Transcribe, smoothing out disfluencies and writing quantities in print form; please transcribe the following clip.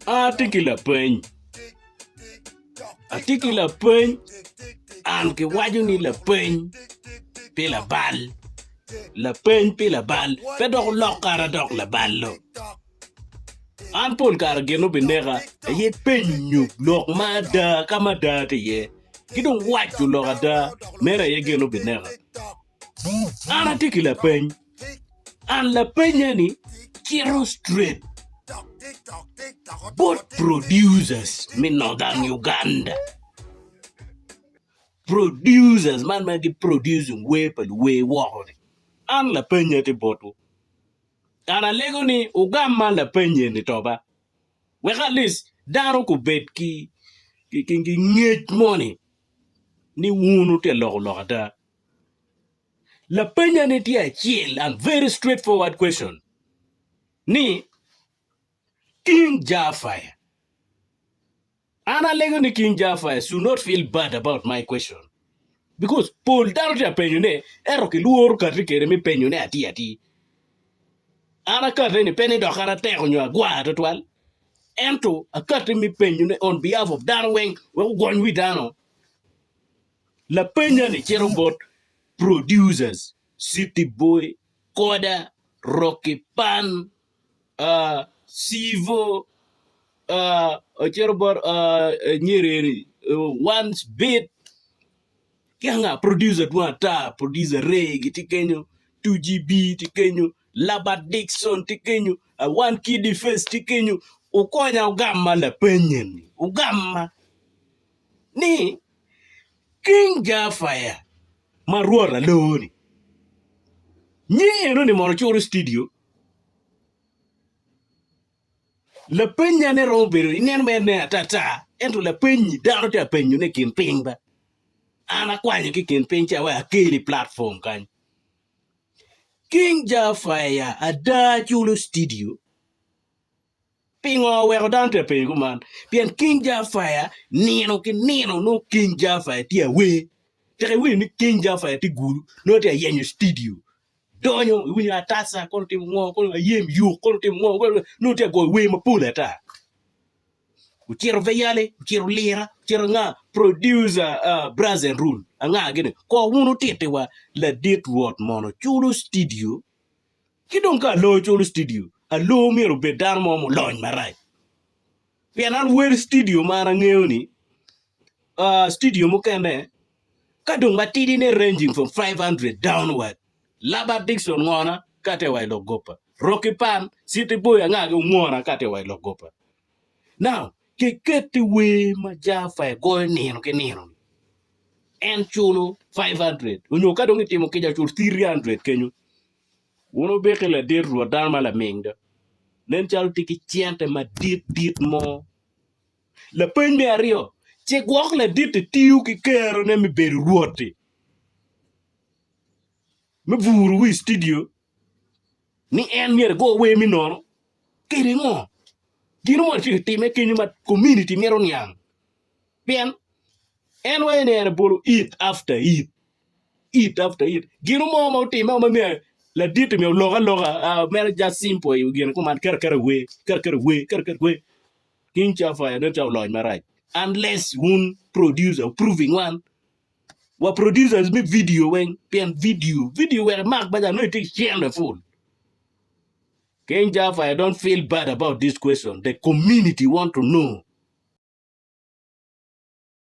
Atikila pen. Atikila pen. An ke waju ni la pen. Pila bal. La pen pila bal. Pedok lokara dok la ballo. An pol kara geno binera. Ye penyu lok mada kamada te ye. Kidong waju lokada. Mera ye geno binera. An atikila pen. An la pen yani. Kiro straight. Both producers in northern Uganda. Producers, man get producing way per way word. An la penya te botu. Ana lego ni ugama la penya ni toba. We at least daro ko bet ki ngej money. Ni wunu te lo da. La penya ni tia chill and very straightforward question. Ni King Jafire. Ana lego ni King Jafire should not feel bad about my question. Because Paul Darja Penyune, Eroki Luor Katrikere mi Penyune ati. Ana Katrini Penny Dokara Teronua Guada twal. Ento a Katri Penyune on behalf of Darwing, well going with Dano. La Penya ni Cherobot producers, City Boy, Koda, Rocky Pan, Sivo, Cherobot, Nyeri, Once Bit. Kanga producer Duata, producer Ray, Tikenyo, 2GB, Tikenyo, Labat Dixon, Tikenyo, One Kid Face, Tikenyo, Ukonya Ugama la penyen, Ugama. Ni King Jafire, Marua Loni. Nye ni Morochoro Studio. La penya ne rombero, inen mene tata, ento la penyi, daro te penyu ne kimpingba. Ana kwanya kimpingcha wa akili platform kany. King Jafire ada chulo studio. Pingo wero dante pingo man. Pian King Jafire nino no King Jafire tia we. Tere we ni King Jafire ti guru no tia yenyo studio. Donyo wini atasa kono tim ngo kono yem yu kono tim ngo no tia go we mapula ta. Uchiro veyale, uchiro lira, uchiro nga producer Braz and Rule. Nga gene ko wunu tete wa la dit word mono chulo studio. Kidonka lo chulo studio. A lo miro bedar mo lony marai. Pianan wer studio mara ngeoni. Studio mo kende. Kadong matidi ne ranging from 500 downward. Laba Dixon ngona kate wa logopa. Rocky Pan City Boy ngage ngona kate wa logopa. Now, keketi we majafa go nino ke nino. En chulo 500. Unyo kadong itimo keja chulo 300 kenyo. Uno beke la dir ruwa dama la mingda. Nen chalo tiki chiante ma dit mo. La pen me ario. Che guak la dit tiu ki kero ne mi beri ruote. Me vuru wi studio. Ni en mier go we mi nono. Kiri mo. Gino mo chiki time kenyo ma community mero nyang. Bien. En we ne bolo eat after eat. Eat after eat. Gino mo time ma me la dit me loga mer just simple you gino kuman kar we. King Jafire no chaw lodge marai. Unless one producer proving one. What producers make video when pen video where mark but I know it takes share the full. King Jafire don't feel bad about this question. The community want to know.